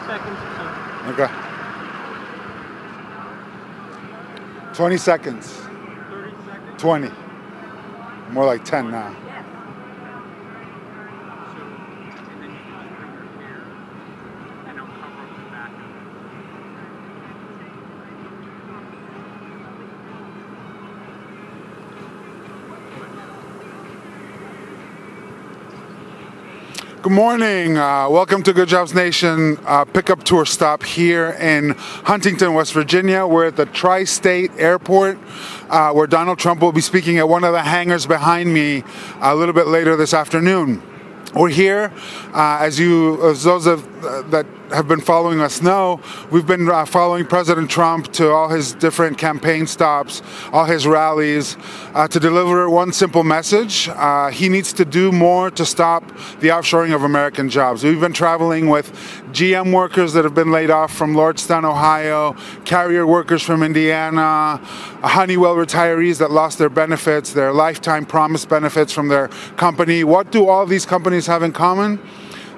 seconds or so. Okay. 20 seconds. 30 seconds. 20. More like 10 now. Good morning. Welcome to Good Jobs Nation pickup tour stop here in Huntington, West Virginia. We're at the Tri-State Airport where Donald Trump will be speaking at one of the hangars behind me a little bit later this afternoon. We're here, as those that have been following us know, we've been following President Trump to all his different campaign stops, all his rallies, to deliver one simple message. He needs to do more to stop the offshoring of American jobs. We've been traveling with GM workers that have been laid off from Lordstown, Ohio, Carrier workers from Indiana, Honeywell retirees that lost their benefits, their lifetime promise benefits from their company. What do all these companies have in common?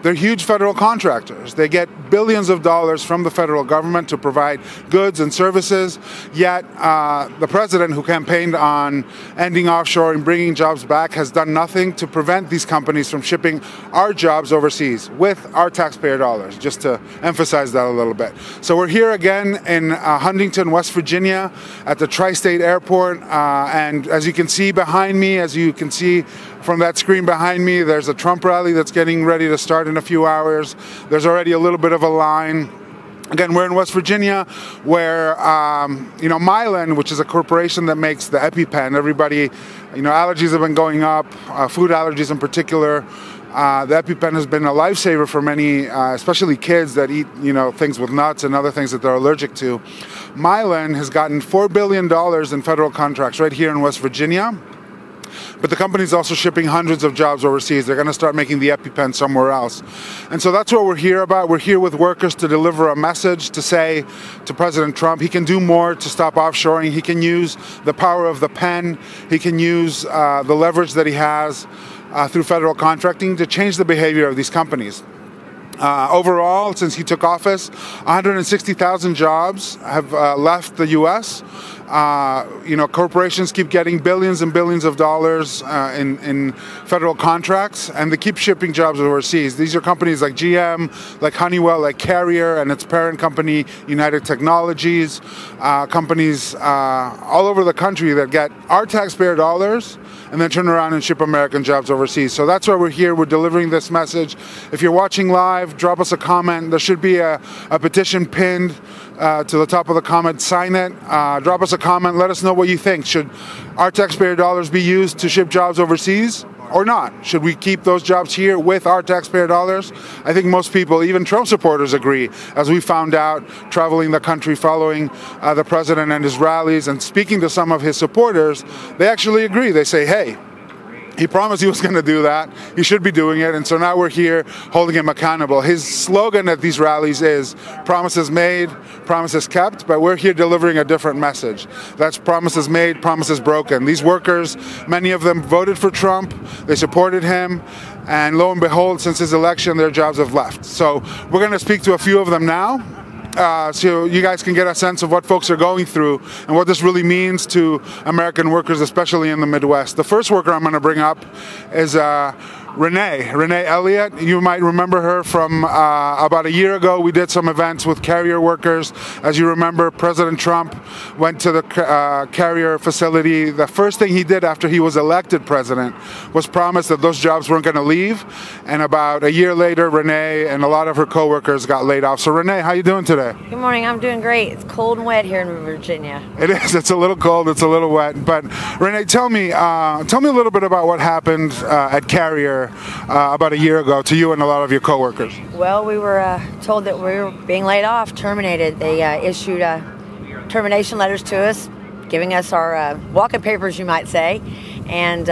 They're huge federal contractors. They get billions of dollars from the federal government to provide goods and services, yet the president, who campaigned on ending offshore and bringing jobs back, has done nothing to prevent these companies from shipping our jobs overseas with our taxpayer dollars, just to emphasize that a little bit. So we're here again in Huntington, West Virginia at the Tri-State Airport, and as you can see behind me, as you can see from that screen behind me, there's a Trump rally that's getting ready to start in a few hours. There's already a little bit of a line. Again, we're in West Virginia where, Mylan, which is a corporation that makes the EpiPen, everybody, allergies have been going up, food allergies in particular. The EpiPen has been a lifesaver for many, especially kids that eat, things with nuts and other things that they're allergic to. Mylan has gotten $4 billion in federal contracts right here in West Virginia. But the company's also shipping hundreds of jobs overseas. They're going to start making the EpiPen somewhere else. And so that's what we're here about. We're here with workers to deliver a message to say to President Trump, he can do more to stop offshoring. He can use the power of the pen. He can use the leverage that he has through federal contracting to change the behavior of these companies. Overall, since he took office, 160,000 jobs have left the U.S. Corporations keep getting billions and billions of dollars in federal contracts, and they keep shipping jobs overseas. These are companies like GM, like Honeywell, like Carrier, and its parent company, United Technologies, companies all over the country that get our taxpayer dollars and then turn around and ship American jobs overseas. So that's why we're here. We're delivering this message. If you're watching live, drop us a comment. There should be a petition pinned to the top of the comment. Sign it. Drop us a comment. Let us know what you think. Should our taxpayer dollars be used to ship jobs overseas or not? Should we keep those jobs here with our taxpayer dollars? I think most people, even Trump supporters, agree, as we found out traveling the country following the president and his rallies and speaking to some of his supporters. They actually agree. They say, hey, he promised he was going to do that. He should be doing it. And so now we're here holding him accountable. His slogan at these rallies is promises made, promises kept, but we're here delivering a different message. That's promises made, promises broken. These workers, many of them voted for Trump. They supported him. And lo and behold, since his election, their jobs have left. So we're going to speak to a few of them now. So you guys can get a sense of what folks are going through and what this really means to American workers, especially in the Midwest. The first worker I'm going to bring up is Renee Elliott. You might remember her from about a year ago. We did some events with Carrier workers. As you remember, President Trump went to the Carrier facility. The first thing he did after he was elected president was promise that those jobs weren't going to leave. And about a year later, Renee and a lot of her coworkers got laid off. So Renee, how you doing today? Good morning. I'm doing great. It's cold and wet here in Virginia. It is. It's a little cold. It's a little wet. But Renee, tell me a little bit about what happened at Carrier about a year ago to you and a lot of your coworkers. Well, we were told that we were being laid off, terminated. They issued termination letters to us, giving us our walking papers, you might say, and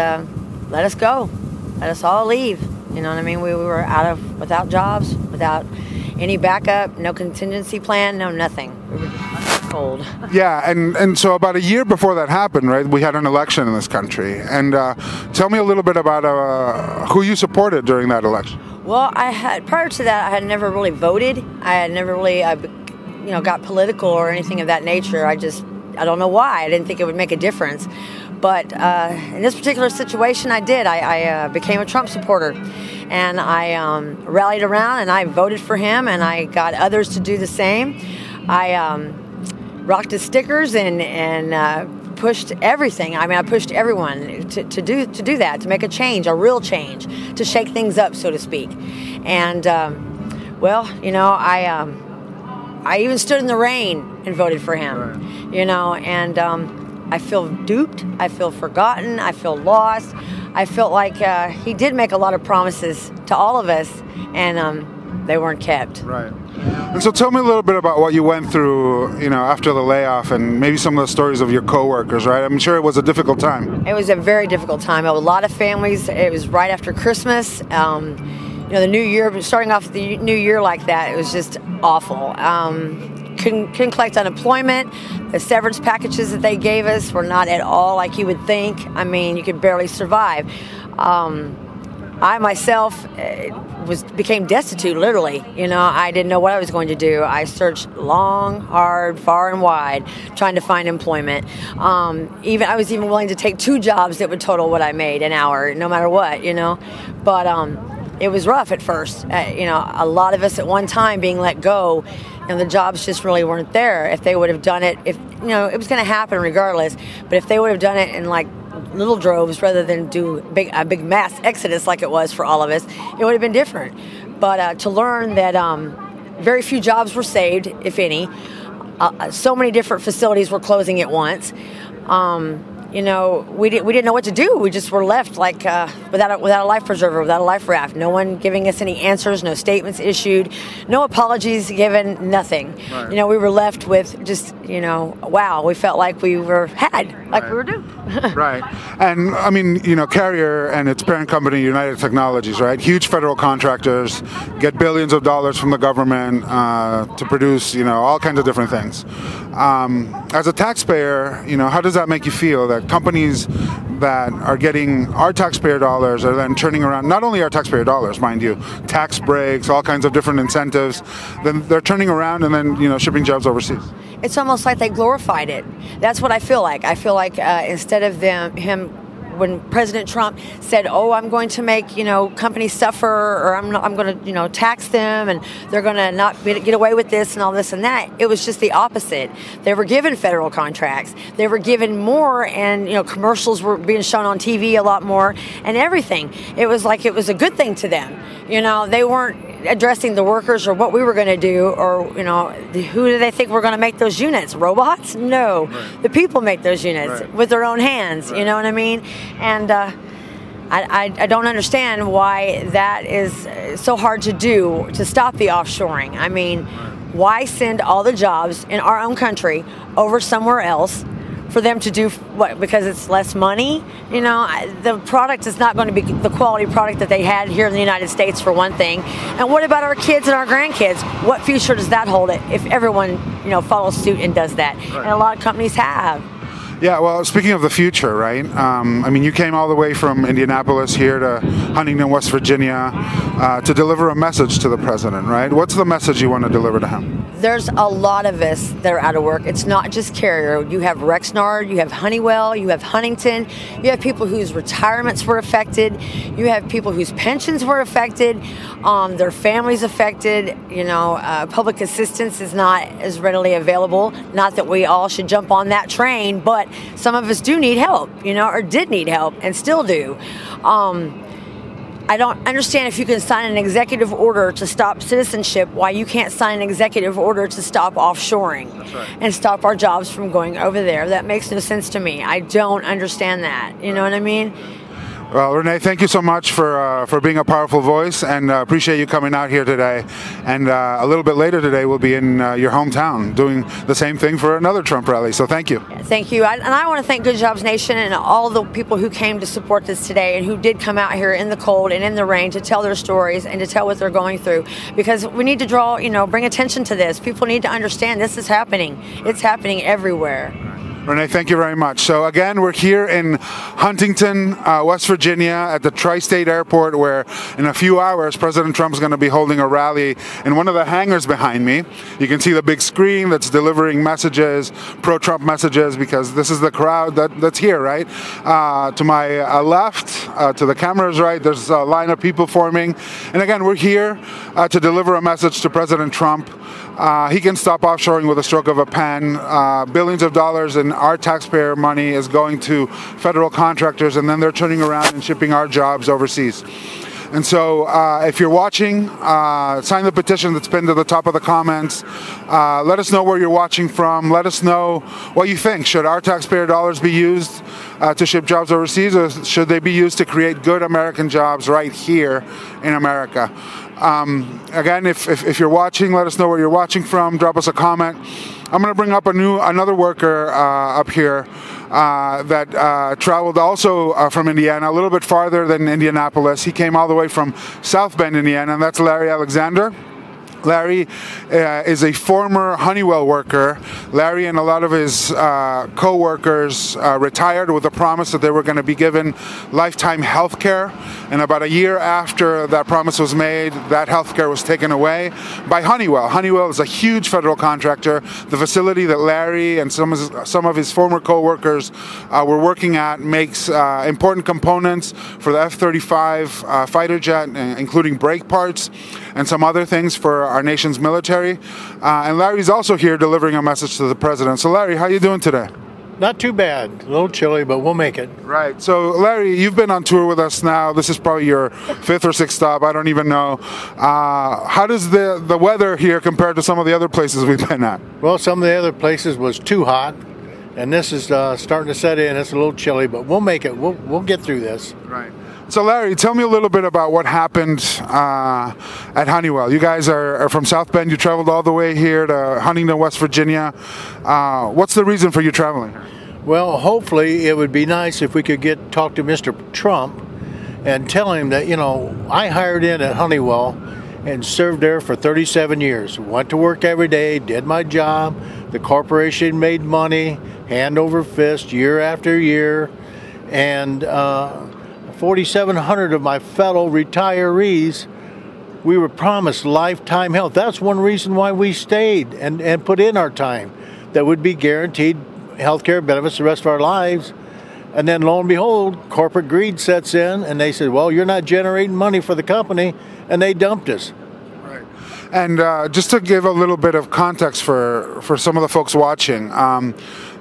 let us go. Let us all leave. You know what I mean? We were without jobs, without any backup, no contingency plan, no nothing. We were just cold. Yeah, and so about a year before that happened, right, we had an election in this country. And tell me a little bit about who you supported during that election. Well, prior to that, I had never really voted. I had never really, got political or anything of that nature. I don't know why. I didn't think it would make a difference. But in this particular situation, I did. I became a Trump supporter, and I rallied around and I voted for him, and I got others to do the same. I rocked his stickers and pushed everything. I mean, I pushed everyone to do that, to make a change, a real change, to shake things up, so to speak. And I even stood in the rain and voted for him. Right. And I feel duped. I feel forgotten. I feel lost. I felt like he did make a lot of promises to all of us, and they weren't kept. Right. And so tell me a little bit about what you went through, after the layoff, and maybe some of the stories of your coworkers, right? I'm sure it was a difficult time. It was a very difficult time. A lot of families, it was right after Christmas. The new year, starting off the new year like that, it was just awful. Couldn't collect unemployment. The severance packages that they gave us were not at all like you would think. I mean, you could barely survive. I myself became destitute, literally. I didn't know what I was going to do. I searched long, hard, far and wide, trying to find employment. I was even willing to take 2 jobs that would total what I made an hour, no matter what, But it was rough at first. A lot of us at one time being let go, and the jobs just really weren't there. If they would have done it, it was going to happen regardless. But if they would have done it in like little droves rather than do a big mass exodus like it was for all of us, it would have been different. But to learn that very few jobs were saved, if any, so many different facilities were closing at once. We didn't know what to do. We just were left like without a life preserver, without a life raft. No one giving us any answers, no statements issued, no apologies given, nothing. Right. We were left with just, wow, we felt like we were we were duped. Right. And I mean, Carrier and its parent company, United Technologies, right? Huge federal contractors get billions of dollars from the government to produce, all kinds of different things. As a taxpayer, how does that make you feel that companies that are getting our taxpayer dollars are then turning around, not only our taxpayer dollars, mind you, tax breaks, all kinds of different incentives, then they're turning around and then, shipping jobs overseas? It's almost like they glorified it. That's what I feel like. I feel like instead of him, when President Trump said, "Oh, I'm going to make companies suffer, or I'm going to tax them, and they're going to not get away with this and all this and that," it was just the opposite. They were given federal contracts. They were given more, and commercials were being shown on TV a lot more, and everything. It was like it was a good thing to them. They weren't addressing the workers or what we were going to do, or who do they think we're going to make those units? Robots? No, right. The people make those units with their own hands. Right. You know what I mean? And I don't understand why that is so hard to do, to stop the offshoring. I mean, why send all the jobs in our own country over somewhere else for them to do what? Because it's less money? The product is not going to be the quality product that they had here in the United States, for one thing. And what about our kids and our grandkids? What future does that hold if everyone, follows suit and does that? Right. And a lot of companies have. Yeah, well, speaking of the future, right? You came all the way from Indianapolis here to Huntington, West Virginia, to deliver a message to the president, right? What's the message you want to deliver to him? There's a lot of us that are out of work. It's not just Carrier. You have Rexnord, you have Honeywell, you have Huntington, you have people whose retirements were affected, you have people whose pensions were affected, their families affected. Public assistance is not as readily available. Not that we all should jump on that train, but some of us do need help, or did need help and still do. I don't understand if you can sign an executive order to stop citizenship, why you can't sign an executive order to stop offshoring. That's right. And stop our jobs from going over there. That makes no sense to me. I don't understand that. You know what I mean? Well, Renee, thank you so much for being a powerful voice, and appreciate you coming out here today. And a little bit later today, we'll be in your hometown doing the same thing for another Trump rally. So thank you. Thank you. And I want to thank Good Jobs Nation and all the people who came to support this today and who did come out here in the cold and in the rain to tell their stories and to tell what they're going through. Because we need to bring attention to this. People need to understand this is happening. It's happening everywhere. Renee, thank you very much. So again, we're here in Huntington, West Virginia at the Tri-State Airport, where in a few hours, President Trump is going to be holding a rally in one of the hangars behind me. You can see the big screen that's delivering messages, pro-Trump messages, because this is the crowd that's here, right? To my left, to the camera's right, there's a line of people forming. And again, we're here to deliver a message to President Trump. He can stop offshoring with a stroke of a pen. Billions of dollars in our taxpayer money is going to federal contractors, and then they're turning around and shipping our jobs overseas. And so if you're watching, sign the petition that's pinned to the top of the comments. Let us know where you're watching from. Let us know what you think. Should our taxpayer dollars be used to ship jobs overseas, or should they be used to create good American jobs right here in America? Again, if you're watching, let us know where you're watching from. Drop us a comment. I'm going to bring up another worker up here that traveled also from Indiana, a little bit farther than Indianapolis. He came all the way from South Bend, Indiana, and that's Larry Alexander. Larry is a former Honeywell worker. Larry and a lot of his co-workers retired with the promise that they were going to be given lifetime health care. And about a year after that promise was made, that health care was taken away by Honeywell. Honeywell is a huge federal contractor. The facility that Larry and some of his former co-workers were working at makes important components for the F-35 fighter jet, including brake parts and some other things for our nation's military. And Larry's also here delivering a message to the president. So Larry, how are you doing today? Not too bad. A little chilly, but we'll make it. Right. So Larry, you've been on tour with us now. This is probably your fifth or sixth stop. I don't even know. How does the weather here compare to some of the other places we've been at? Well, some of the other places was too hot, and this is starting to set in. It's a little chilly, but we'll make it. We'll get through this. Right. So Larry, tell me a little bit about what happened at Honeywell. You guys are from South Bend. You traveled all the way here to Huntington, West Virginia. What's the reason for you traveling here? Well, hopefully it would be nice if we could talk to Mr. Trump and tell him that, I hired in at Honeywell and served there for 37 years. Went to work every day, did my job. The corporation made money, hand over fist, year after year. And 4,700 of my fellow retirees, we were promised lifetime health. That's one reason why we stayed and put in our time, that would be guaranteed health care benefits the rest of our lives. And then lo and behold, corporate greed sets in, and they said, well, you're not generating money for the company, and they dumped us. Right. And just to give a little bit of context for some of the folks watching,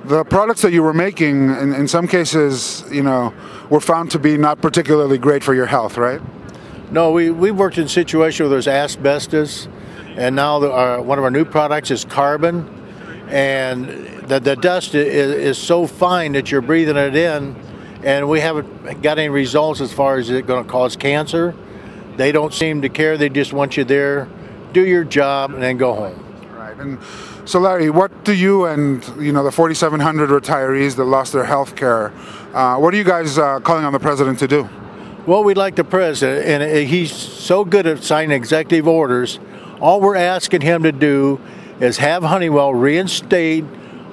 the products that you were making, in some cases, were found to be not particularly great for your health, right? No, we worked in situations where there's asbestos, and now one of our new products is carbon, and the dust is so fine that you're breathing it in, and we haven't got any results as far as it going to cause cancer. They don't seem to care. They just want you there, do your job, and then go home. Right. And so, Larry, what do you and the 4,700 retirees that lost their health care, what are you guys calling on the president to do? Well, we'd like the president, and he's so good at signing executive orders. All we're asking him to do is have Honeywell reinstate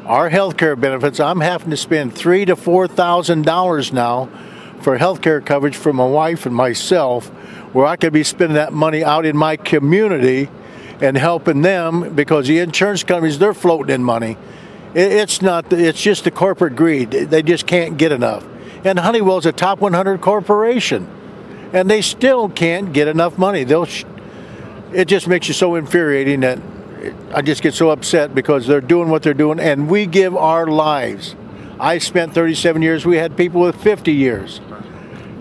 our health care benefits. I'm having to spend $3,000 to $4,000 now for health care coverage for my wife and myself, where I could be spending that money out in my community and helping them, because the insurance companies, they're floating in money. It's just the corporate greed. They just can't get enough. And Honeywell's a top 100 corporation, and they still can't get enough money. It just makes you so infuriating that I just get so upset, because they're doing what they're doing, and we give our lives. I spent 37 years. We had people with 50 years.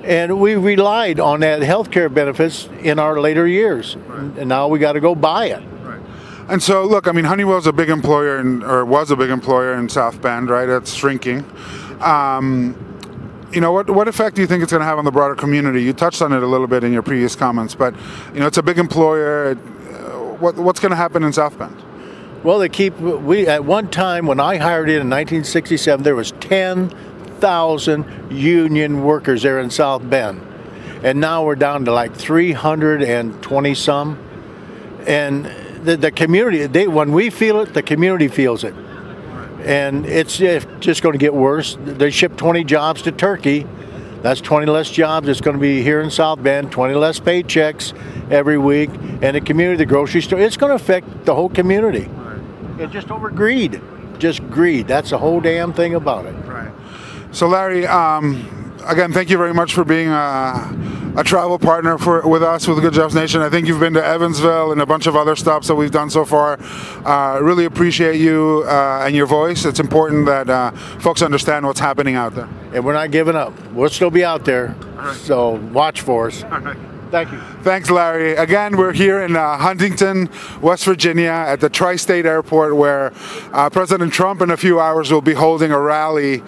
And we relied on that health care benefits in our later years. Right. And now we got to go buy it. Right. And so, look, Honeywell's a big employer, or was a big employer in South Bend, right? It's shrinking. What effect do you think it's going to have on the broader community? You touched on it a little bit in your previous comments, but, it's a big employer. What's going to happen in South Bend? Well, at one time when I hired in 1967, there was 10,000 union workers there in South Bend. And now we're down to like 320 some. And the community, when we feel it, the community feels it. and it's just going to get worse. They ship 20 jobs to Turkey. That's 20 less jobs. It's going to be here in South Bend, 20 less paychecks every week, and the community, the grocery store. It's going to affect the whole community. Right. Just over greed. Just greed. That's the whole damn thing about it. Right. So, Larry, again, thank you very much for being a travel partner with us with Good Jobs Nation. I think you've been to Evansville and a bunch of other stops that we've done so far. Really appreciate you and your voice. It's important that folks understand what's happening out there. And we're not giving up. We'll still be out there. Right. So watch for us. All right. Thank you. Thanks, Larry. Again, we're here in Huntington, West Virginia at the Tri-State Airport, where President Trump in a few hours will be holding a rally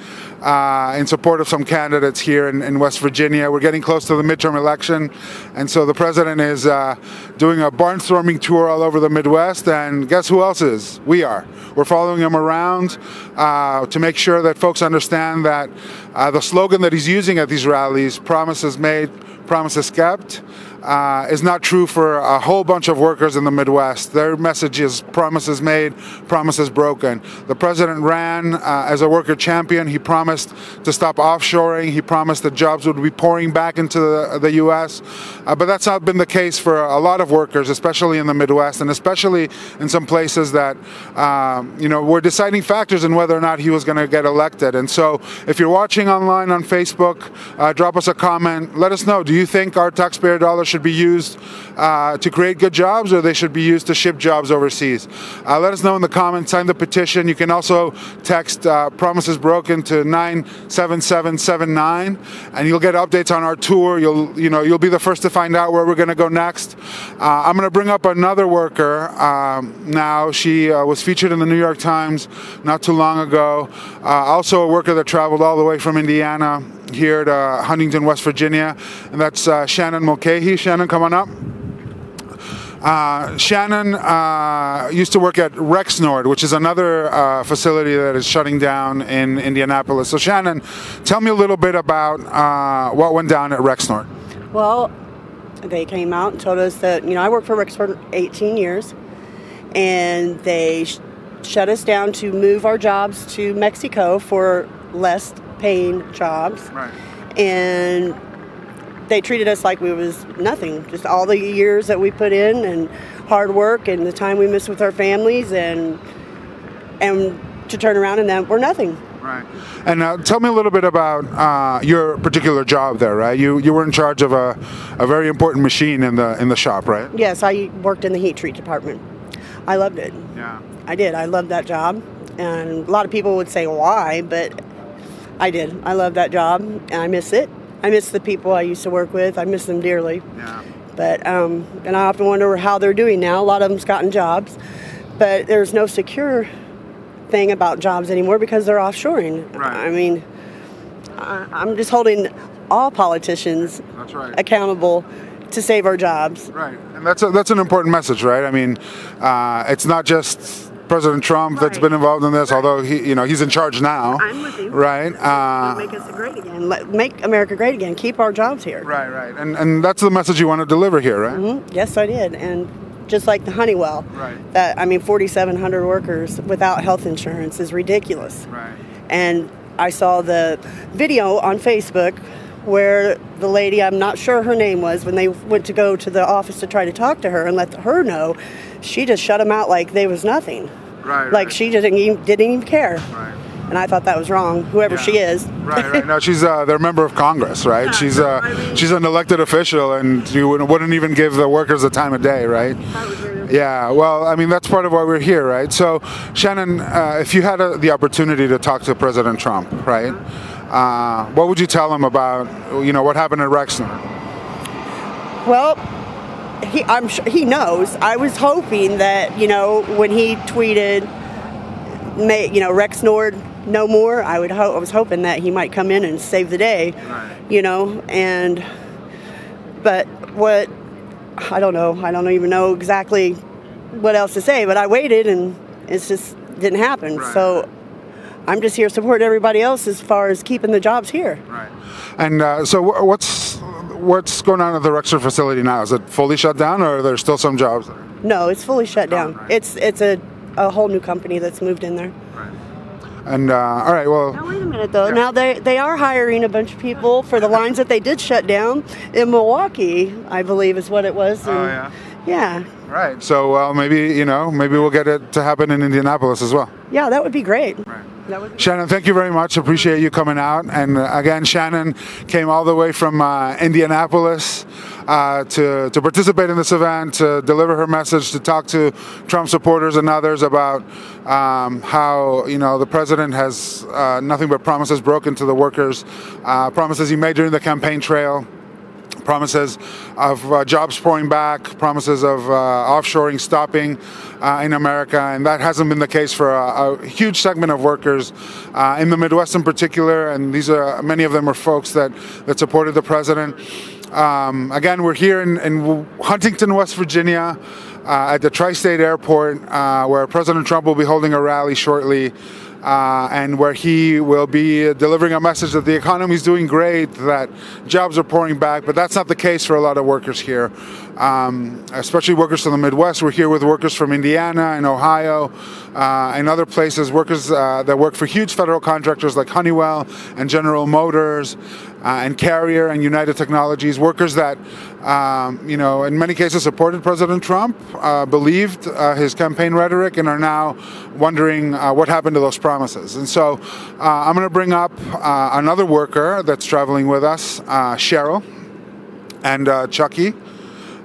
in support of some candidates here in West Virginia. We're getting close to the midterm election, and so the president is doing a barnstorming tour all over the Midwest, and guess who else is? We are. We're following him around to make sure that folks understand that the slogan that he's using at these rallies, promises made, promises kept, is not true for a whole bunch of workers in the Midwest. Their message is promises made, promises broken. The president ran as a worker champion. He promised to stop offshoring. He promised that jobs would be pouring back into the U.S., but that's not been the case for a lot of workers, especially in the Midwest, and especially in some places that were deciding factors in whether or not he was going to get elected. And so if you're watching online on Facebook, drop us a comment. Let us know, do you think our taxpayer dollars should be used to create good jobs, or they should be used to ship jobs overseas? Let us know in the comments. Sign the petition. You can also text promises broken to 97779, and you'll get updates on our tour. You'll be the first to find out where we're going to go next. I'm going to bring up another worker now. She was featured in the New York Times not too long ago. Also a worker that traveled all the way from Indiana here to Huntington, West Virginia, and that's Shannon Mulcahy. Shannon, come on up. Shannon used to work at Rexnord, which is another facility that is shutting down in Indianapolis. So Shannon, tell me a little bit about what went down at Rexnord. Well, they came out and told us that, I worked for Rexnord 18 years, and they shut us down to move our jobs to Mexico for less paying jobs. Right. And they treated us like we was nothing. Just all the years that we put in and hard work and the time we missed with our families, and to turn around and then we're nothing. Right. And tell me a little bit about your particular job there, right? You were in charge of a very important machine in the shop, right? Yes, I worked in the heat treat department. I loved it. Yeah. I did. I loved that job. And a lot of people would say why, but I did. I love that job, and I miss it. I miss the people I used to work with. I miss them dearly. Yeah. But and I often wonder how they're doing now. A lot of them's gotten jobs, but there's no secure thing about jobs anymore because they're offshoring. Right. I mean, I'm just holding all politicians accountable to save our jobs. Right, and that's an important message, right? I mean, it's not just President Trump that's been involved in this, although he's in charge now. I'm with you. Right. Make us great again. Make America great again. Keep our jobs here. Right. And that's the message you want to deliver here, right? Mm-hmm. Yes, I did. And just like the Honeywell, right. 4,700 workers without health insurance is ridiculous. Right. And I saw the video on Facebook where the lady, I'm not sure her name was, when they went to go to the office to try to talk to her and let her know, she just shut them out like they was nothing. Right. She didn't even care. Right. And I thought that was wrong, whoever she is. Right. No, she's their member of Congress, right? She's she's an elected official, and you wouldn't even give the workers the time of day, right? Yeah. Well, I mean, that's part of why we're here, right? So, Shannon, if you had the opportunity to talk to President Trump, right? What would you tell him about what happened at Rexnord? Well, I'm sure he knows. I was hoping that when he tweeted, Rexnord no more, I was hoping that he might come in and save the day, right. But what, I don't know. I don't even know exactly what else to say. But I waited, and it just didn't happen. Right. So I'm just here supporting everybody else as far as keeping the jobs here. Right. And so what's going on at the Rexnord facility now? Is it fully shut down, or are there still some jobs there? No, it's fully shut down. Right. It's a whole new company that's moved in there. Right. And all right, well. Now wait a minute though. Yeah. Now they are hiring a bunch of people for the lines that they did shut down in Milwaukee, I believe is what it was. And, yeah. Yeah. Right. So, well, maybe we'll get it to happen in Indianapolis as well. Yeah, that would be great. Right. That would be Shannon, thank you very much. Appreciate you coming out. And again, Shannon came all the way from Indianapolis to participate in this event, to deliver her message, to talk to Trump supporters and others about how the president has nothing but promises broken to the workers, promises he made during the campaign trail. Promises of jobs pouring back, promises of offshoring stopping in America, and that hasn't been the case for a huge segment of workers in the Midwest in particular. And many of them are folks that supported the president. Again, we're here in Huntington, West Virginia, at the Tri-State Airport, where President Trump will be holding a rally shortly. And where he will be delivering a message that the economy is doing great, that jobs are pouring back, but that's not the case for a lot of workers here, especially workers from the Midwest. We're here with workers from Indiana and Ohio and other places, workers that work for huge federal contractors like Honeywell and General Motors and Carrier and United Technologies, workers that, in many cases supported President Trump, believed his campaign rhetoric, and are now wondering what happened to those promises. And so I'm going to bring up another worker that's traveling with us, Cheryl and Chucky.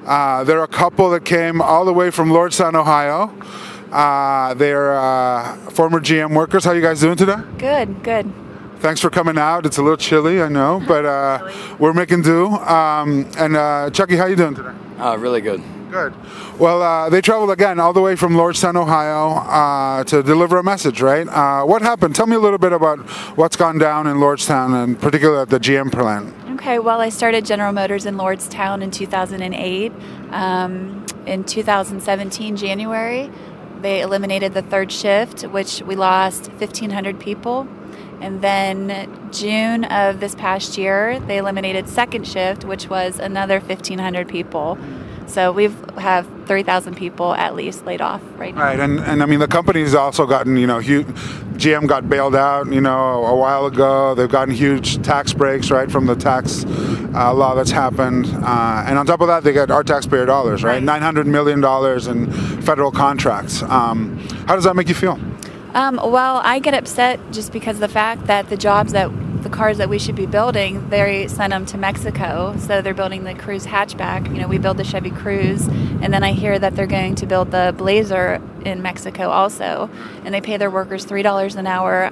They're a couple that came all the way from Lordstown, Ohio. They're former GM workers. How are you guys doing today? Good. Thanks for coming out. It's a little chilly, I know, but we're making do. And Chucky, how you doing today? Really good. Good. Well, they traveled again all the way from Lordstown, Ohio, to deliver a message, right? What happened? Tell me a little bit about what's gone down in Lordstown, and particularly at the GM plant. Okay, well, I started General Motors in Lordstown in 2008. In 2017, January, they eliminated the third shift, which we lost 1,500 people. And then June of this past year, they eliminated second shift, which was another 1,500 people. So we have 3,000 people at least laid off right now. Right, and I mean the company's also gotten, huge. GM got bailed out, a while ago. They've gotten huge tax breaks, right, from the tax law that's happened. And on top of that, they get our taxpayer dollars, right? $900 million in federal contracts. How does that make you feel? Well, I get upset just because of the fact that the cars that we should be building, they sent them to Mexico. So they're building the Cruze hatchback. We build the Chevy Cruze, and then I hear that they're going to build the Blazer in Mexico also, and they pay their workers $3 an hour.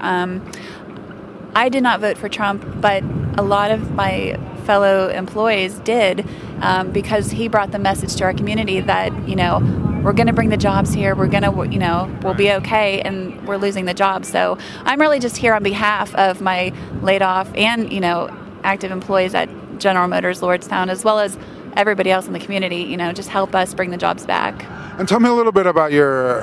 I did not vote for Trump, but a lot of my fellow employees did, because he brought the message to our community that, we're going to bring the jobs here. We're going to, we'll be okay, and we're losing the jobs. So I'm really just here on behalf of my laid off and, active employees at General Motors Lordstown, as well as everybody else in the community, just help us bring the jobs back. And tell me a little bit about your,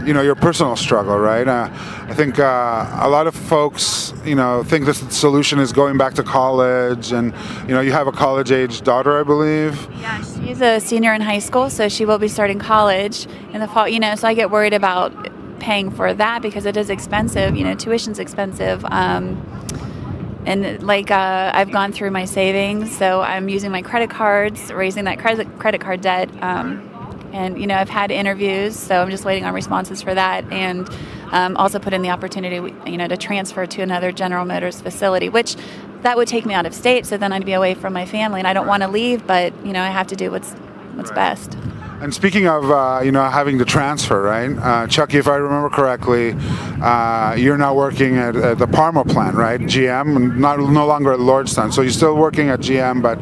your personal struggle, right? I think a lot of folks, think the solution is going back to college, and you have a college-age daughter, I believe. Yeah, she's a senior in high school, so she will be starting college in the fall. So I get worried about paying for that because it is expensive. Tuition's expensive. And I've gone through my savings, so I'm using my credit cards, raising that credit card debt. And, I've had interviews, so I'm just waiting on responses for that. And also put in the opportunity, to transfer to another General Motors facility, which that would take me out of state. So then I'd be away from my family, and I don't want to leave, but, I have to do what's best. And speaking of, having to transfer, right? Chucky, if I remember correctly, you're now working at the Parma plant, right? GM, and no longer at Lordstown. So you're still working at GM, but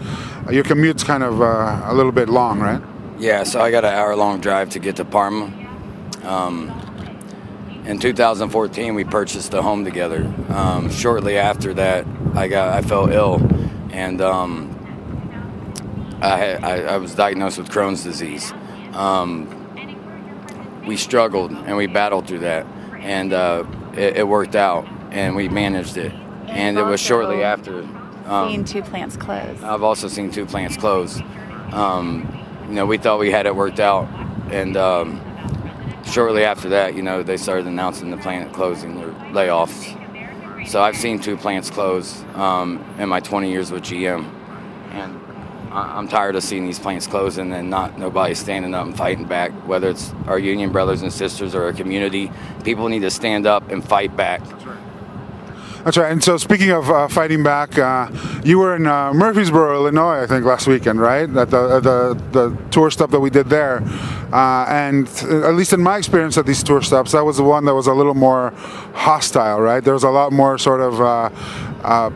your commute's kind of a little bit long, right? Yeah, so I got an hour-long drive to get to Parma. In 2014, we purchased a home together. Shortly after that, I fell ill, and I was diagnosed with Crohn's disease. We struggled and we battled through that, and it worked out, and we managed it. And it was shortly after. Seen 2 plants close. I've also seen 2 plants close. We thought we had it worked out, and shortly after that, they started announcing the plant closing or layoffs. So I've seen 2 plants close in my 20 years with GM, and I'm tired of seeing these plants closing and nobody standing up and fighting back. Whether it's our union brothers and sisters or our community, people need to stand up and fight back. That's right. And so, speaking of fighting back, you were in Murfreesboro, Illinois, I think, last weekend, right? At the tour stop that we did there. And at least in my experience at these tour stops, that was the one that was a little more hostile, right? There was a lot more sort of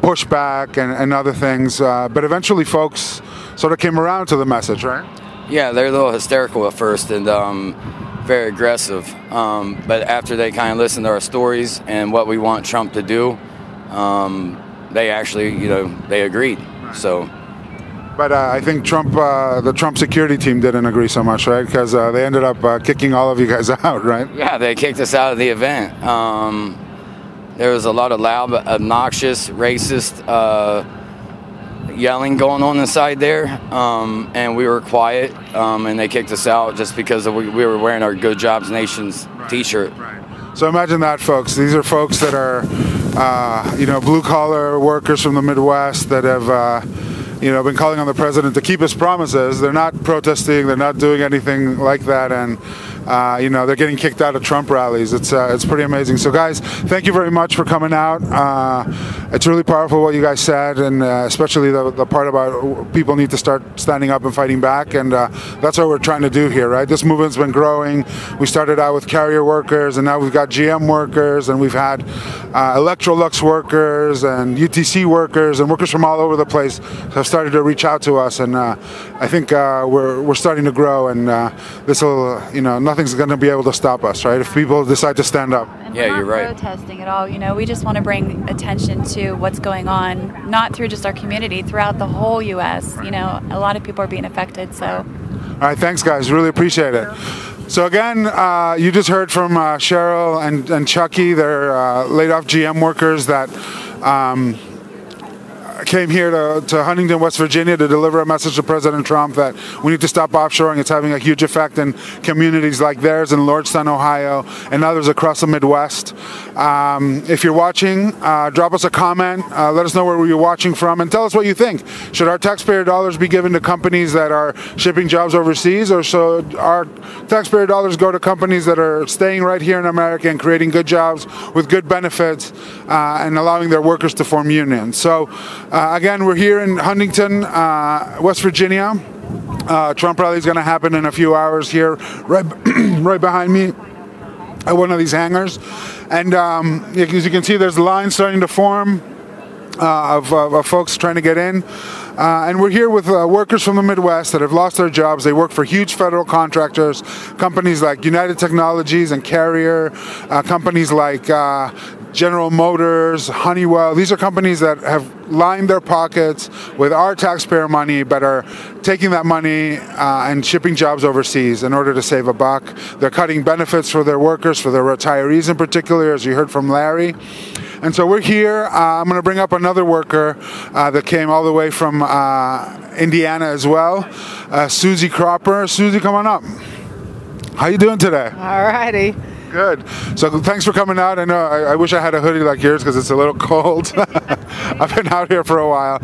pushback and other things. But eventually, folks sort of came around to the message, right? Yeah, they're a little hysterical at first and very aggressive. But after they kind of listened to our stories and what we want Trump to do, they actually, they agreed. So, but I think the Trump security team didn't agree so much, right? Because they ended up kicking all of you guys out, right? Yeah, they kicked us out of the event. There was a lot of loud, obnoxious, racist yelling going on inside there, and we were quiet, and they kicked us out just because we were wearing our Good Jobs Nation's T-shirt. Right. So imagine that, folks. These are folks that are, blue-collar workers from the Midwest that have, been calling on the president to keep his promises. They're not protesting. They're not doing anything like that, and they're getting kicked out of Trump rallies. It's pretty amazing. So, guys, thank you very much for coming out. It's really powerful what you guys said, and especially the part about people need to start standing up and fighting back, and that's what we're trying to do here, right? This movement's been growing. We started out with carrier workers, and now we've got GM workers, and we've had Electrolux workers and UTC workers and workers from all over the place have started to reach out to us, and I think we're starting to grow, and this will, nothing's going to be able to stop us, right? If people decide to stand up. And Yeah, we're you're not right. protesting at all. We just want to bring attention to what's going on, not through just our community, throughout the whole U.S. A lot of people are being affected. So, All right, thanks, guys. Really appreciate it. So again, you just heard from Cheryl and Chucky. They're laid off GM workers that came here to Huntington, West Virginia to deliver a message to President Trump that we need to stop offshoring. It's having a huge effect in communities like theirs in Lordstown, Ohio, and others across the Midwest. If you're watching, drop us a comment. Let us know where you're watching from, and tell us what you think. Should our taxpayer dollars be given to companies that are shipping jobs overseas, or should our taxpayer dollars go to companies that are staying right here in America and creating good jobs with good benefits and allowing their workers to form unions? So again, we're here in Huntington, West Virginia. Trump rally is going to happen in a few hours here, right behind me at one of these hangars. And as you can see, there's lines starting to form of folks trying to get in. And we're here with workers from the Midwest that have lost their jobs. They work for huge federal contractors, companies like United Technologies and Carrier, companies like General Motors, Honeywell. These are companies that have lined their pockets with our taxpayer money, but are taking that money and shipping jobs overseas in order to save a buck. They're cutting benefits for their workers, for their retirees in particular, as you heard from Larry. And so we're here. I'm going to bring up another worker that came all the way from Indiana as well, Susie Cropper. Susie, come on up. How you doing today? All righty. Good. So thanks for coming out. I know I wish I had a hoodie like yours because it's a little cold. I've been out here for a while.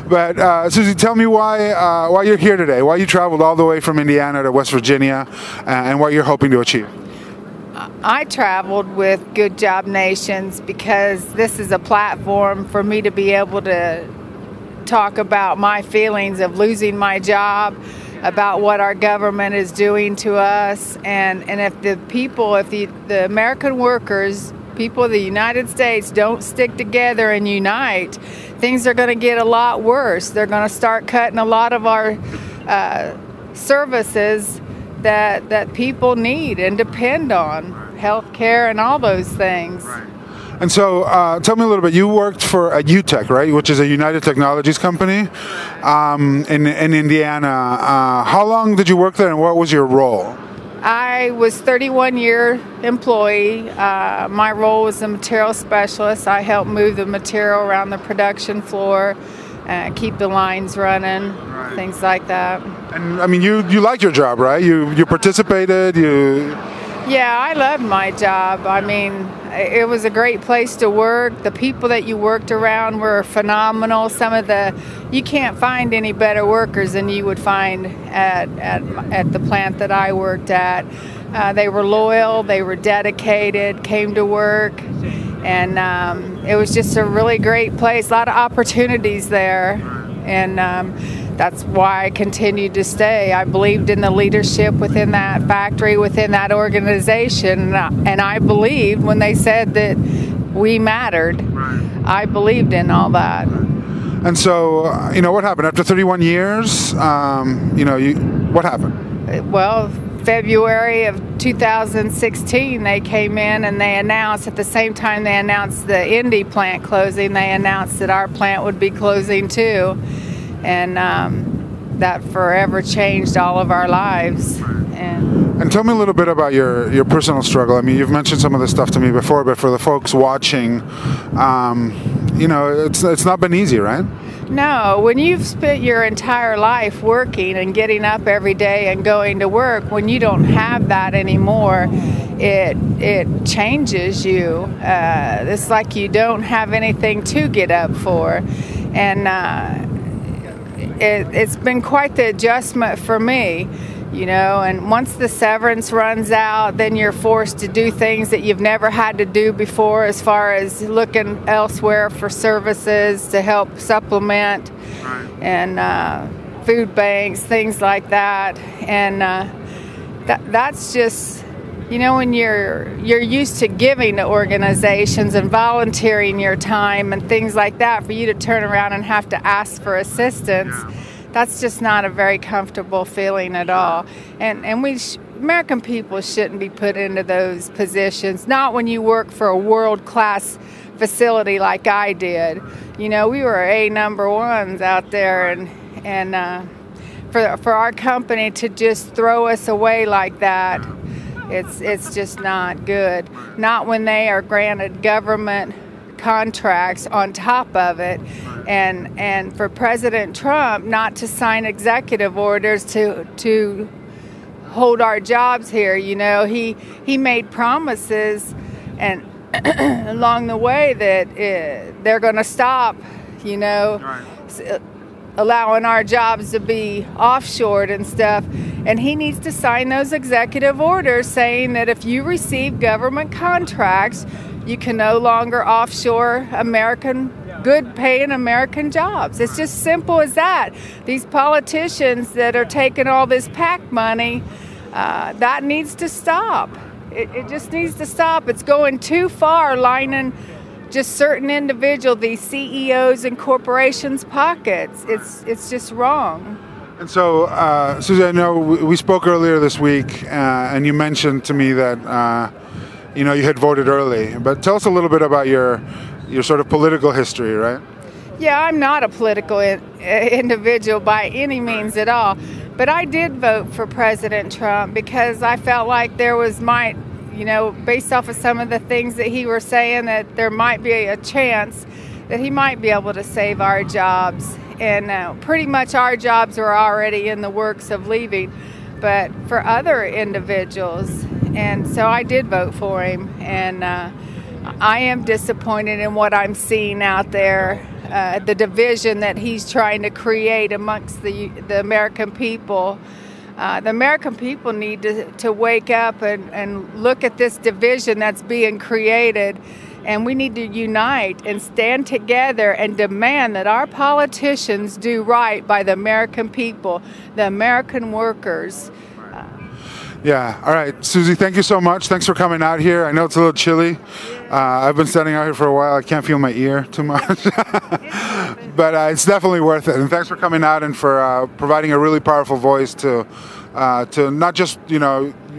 But Susie, tell me why you're here today, why you traveled all the way from Indiana to West Virginia, and what you're hoping to achieve. I traveled with Good Job Nations because this is a platform for me to be able to talk about my feelings of losing my job, about what our government is doing to us, and if the American workers, people of the United States, don't stick together and unite, things are going to get a lot worse. They're going to start cutting a lot of our services that people need and depend on, health care and all those things. Right. And so tell me a little bit. You worked for UTech, right, which is a United Technologies company in Indiana. How long did you work there, and what was your role? I was 31-year employee. My role was a material specialist. I helped move the material around the production floor, keep the lines running, things like that. And I mean, you liked your job, right? You participated. Yeah, I loved my job. I mean, it was a great place to work. The people that you worked around were phenomenal. You can't find any better workers than you would find at the plant that I worked at. They were loyal, they were dedicated, came to work, and it was just a really great place. A lot of opportunities there, and that's why I continued to stay. I believed in the leadership within that factory, within that organization, and I believed when they said that we mattered. I believed in all that. And so, what happened after 31 years? What happened? Well, February of 2016, they came in and they announced, at the same time they announced the Indy plant closing, they announced that our plant would be closing too. And that forever changed all of our lives. And tell me a little bit about your personal struggle. I mean, you've mentioned some of this stuff to me before, but for the folks watching, it's not been easy, right? No, when you've spent your entire life working and getting up every day and going to work, when you don't have that anymore, it changes you. It's like you don't have anything to get up for. And it's been quite the adjustment for me, and once the severance runs out, then you're forced to do things that you've never had to do before, as far as looking elsewhere for services to help supplement, and food banks, things like that. And that's just, when you're used to giving to organizations and volunteering your time and things like that, for you to turn around and have to ask for assistance, that's just not a very comfortable feeling at all. And American people shouldn't be put into those positions, not when you work for a world-class facility like I did. We were A number ones out there, and for our company to just throw us away like that, it's just not good. Not when they are granted government contracts on top of it, and for President Trump not to sign executive orders to hold our jobs here. He made promises and along the way that they're going to stop, allowing our jobs to be offshored and stuff. And he needs to sign those executive orders saying that if you receive government contracts, you can no longer offshore good-paying American jobs. It's just simple as that. These politicians that are taking all this PAC money, that needs to stop. It just needs to stop. It's going too far, lining just certain individuals, these CEOs and corporations' pockets. It's just wrong. And so, Susie, I know we spoke earlier this week, and you mentioned to me that you had voted early. But tell us a little bit about your sort of political history, right? Yeah, I'm not a political individual by any means at all. But I did vote for President Trump because I felt like there was based off of some of the things that he was saying, that there might be a chance that he might be able to save our jobs. And pretty much our jobs were already in the works of leaving, but for other individuals. And so I did vote for him. And I am disappointed in what I'm seeing out there, the division that he's trying to create amongst the American people. The American people need to wake up and look at this division that's being created, and we need to unite and stand together and demand that our politicians do right by the American people, the American workers. Yeah. All right, Susie, thank you so much. Thanks for coming out here. I know it's a little chilly. I've been standing out here for a while. I can't feel my ear too much. But it's definitely worth it. And thanks for coming out and for providing a really powerful voice to not just,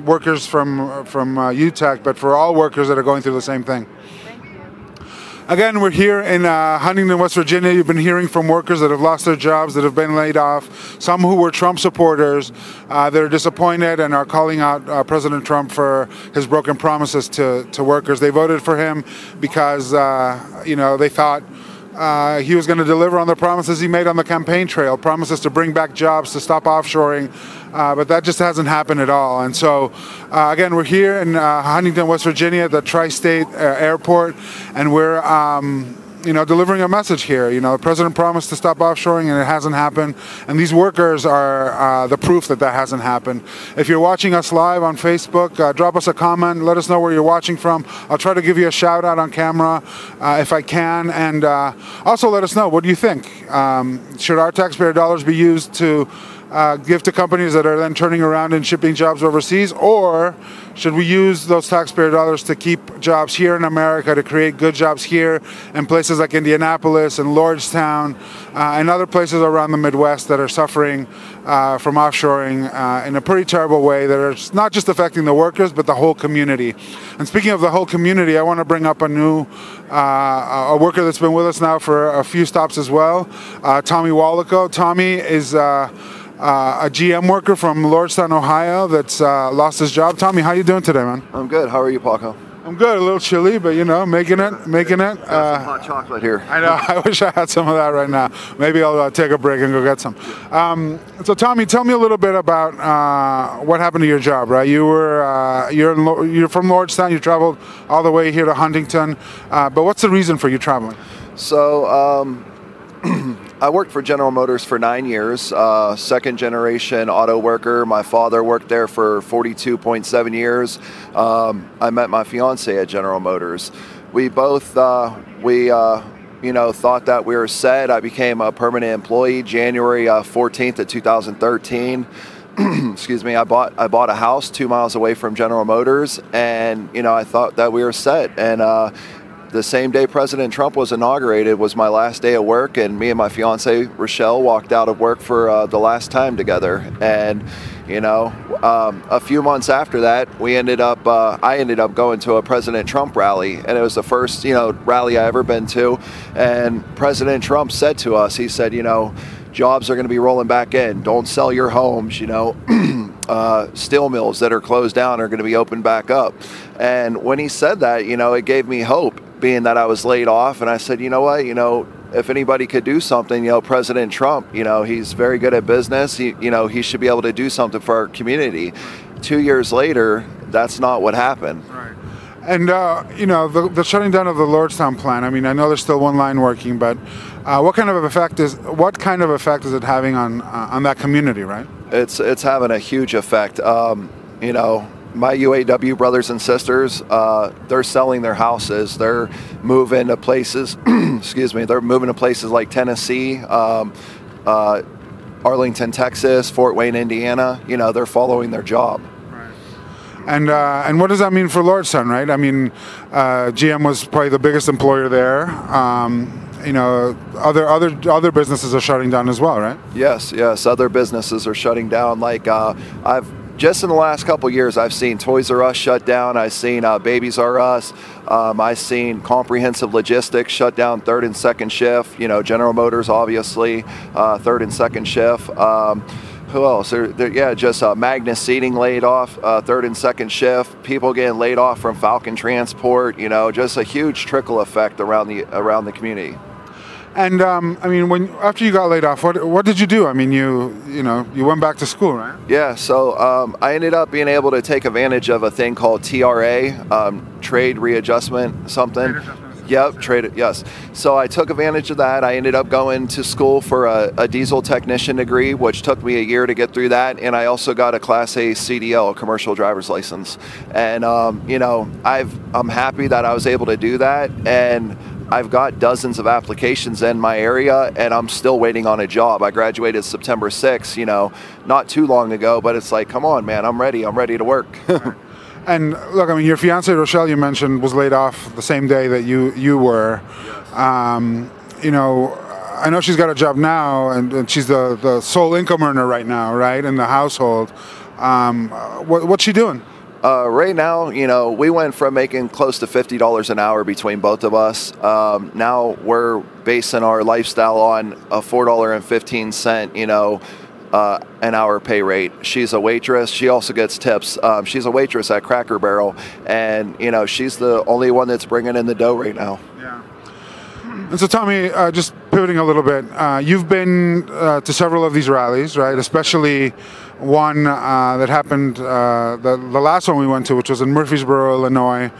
workers from UTEC, but for all workers that are going through the same thing. Again, we're here in Huntington, West Virginia. You've been hearing from workers that have lost their jobs, that have been laid off, some who were Trump supporters that are disappointed and are calling out President Trump for his broken promises to workers. They voted for him because, they thought he was going to deliver on the promises he made on the campaign trail, promises to bring back jobs, to stop offshoring, but that just hasn't happened at all. And so, again, we're here in Huntington, West Virginia, at the Tri-State Airport, and we're delivering a message here. The president promised to stop offshoring, and it hasn't happened. And these workers are the proof that that hasn't happened. If you're watching us live on Facebook, drop us a comment. Let us know where you're watching from. I'll try to give you a shout out on camera if I can. And also let us know, what do you think? Should our taxpayer dollars be used to give to companies that are then turning around and shipping jobs overseas, or should we use those taxpayer dollars to keep jobs here in America, to create good jobs here in places like Indianapolis and Lordstown and other places around the Midwest that are suffering from offshoring in a pretty terrible way, that are not just affecting the workers but the whole community. And speaking of the whole community, I want to bring up a new a worker that's been with us now for a few stops as well, Tommy Wallaco. Tommy is a GM worker from Lordstown, Ohio, that's lost his job. Tommy, how you doing today, man? I'm good. How are you, Paco? I'm good. A little chilly, but making it. Some hot chocolate here. I know. I wish I had some of that right now. Maybe I'll take a break and go get some. So, Tommy, tell me a little bit about what happened to your job. Right? You're from Lordstown. You traveled all the way here to Huntington. But what's the reason for you traveling? So, I worked for General Motors for 9 years, second generation auto worker. My father worked there for 42.7 years. I met my fiance at General Motors. We both, thought that we were set. I became a permanent employee January 14th of 2013. Excuse me. I bought a house 2 miles away from General Motors, and, I thought that we were set. And, the same day President Trump was inaugurated was my last day of work, and me and my fiance Rochelle walked out of work for the last time together. And a few months after that, I ended up going to a President Trump rally, and it was the first rally I ever been to. And President Trump said to us, he said, jobs are going to be rolling back in. Don't sell your homes. Steel mills that are closed down are going to be opened back up. And when he said that, it gave me hope, being that I was laid off. And I said, if anybody could do something, President Trump, he's very good at business. He should be able to do something for our community. 2 years later, that's not what happened. Right. And, the shutting down of the Lordstown plant, I know there's still one line working, but what kind of effect is it having on that community, right? It's having a huge effect. My UAW brothers and sisters, they're selling their houses. They're moving to places, they're moving to places like Tennessee, Arlington, Texas, Fort Wayne, Indiana. They're following their job. And what does that mean for Lordstown, right? GM was probably the biggest employer there. Other businesses are shutting down as well, right? Yes. Other businesses are shutting down. Like just in the last couple of years, I've seen Toys R Us shut down. I've seen Babies R Us. I've seen Comprehensive Logistics shut down third and second shift. General Motors, obviously, third and second shift. Who else? Just Magnus Seating laid off third and second shift. People getting laid off from Falcon Transport. Just a huge trickle effect around the community. And after you got laid off, what did you do? You went back to school, right? Yeah. So I ended up being able to take advantage of a thing called TRA, trade readjustment something. Yep, yes. So I took advantage of that. I ended up going to school for a diesel technician degree, which took me a year to get through that. And I also got a Class A CDL, a commercial driver's license. And, I'm happy that I was able to do that. And I've got dozens of applications in my area, and I'm still waiting on a job. I graduated September 6th, not too long ago, but it's like, come on, man, I'm ready to work. And look, your fiance Rochelle, you mentioned, was laid off the same day that you were. Yes. I know she's got a job now, and she's the sole income earner right now, right, in the household. What's she doing? Right now, we went from making close to $50 an hour between both of us. Now we're basing our lifestyle on a $4.15, an hour pay rate. She's a waitress. She also gets tips. She's a waitress at Cracker Barrel, and she's the only one that's bringing in the dough right now. Yeah. And so, Tommy, just pivoting a little bit, you've been to several of these rallies, right? Especially one that happened, the last one we went to, which was in Murfreesboro, Illinois.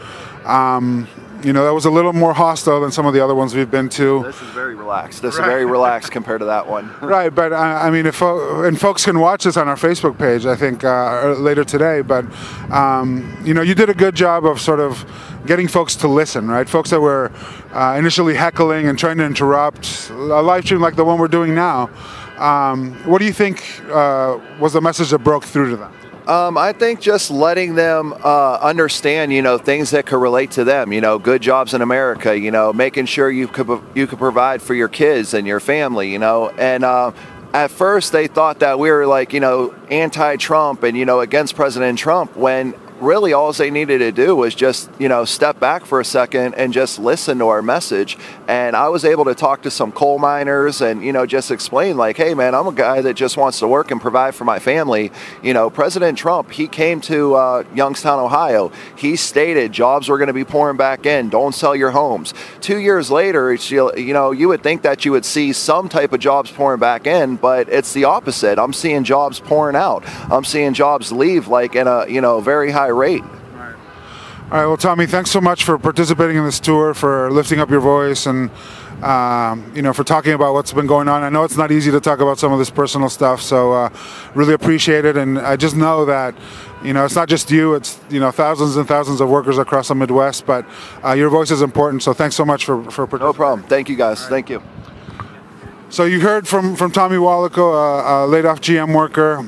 That was a little more hostile than some of the other ones we've been to. This is very relaxed. This is very relaxed compared to that one. Right, but I mean, and folks can watch this on our Facebook page, I think, later today. But you did a good job of sort of getting folks to listen, right? Folks that were initially heckling and trying to interrupt a live stream like the one we're doing now. What do you think was the message that broke through to them? I think just letting them understand, things that could relate to them. Good jobs in America. Making sure you could provide for your kids and your family. And at first they thought that we were like, anti-Trump and against President Trump, when really all they needed to do was just, step back for a second and just listen to our message. And I was able to talk to some coal miners and, just explain like, hey, man, I'm a guy that just wants to work and provide for my family. President Trump, he came to Youngstown, Ohio. He stated jobs were going to be pouring back in. Don't sell your homes. 2 years later, you would think that you would see some type of jobs pouring back in, but it's the opposite. I'm seeing jobs pouring out. I'm seeing jobs leave like in a, very high rate. All right. Well, Tommy, thanks so much for participating in this tour, for lifting up your voice, and for talking about what's been going on. I know it's not easy to talk about some of this personal stuff, so really appreciate it. And I just know that it's not just you; it's thousands and thousands of workers across the Midwest. But your voice is important. So thanks so much for participating. No problem. Thank you, guys. Thank you. So you heard from Tommy Wallaco, a laid-off GM worker.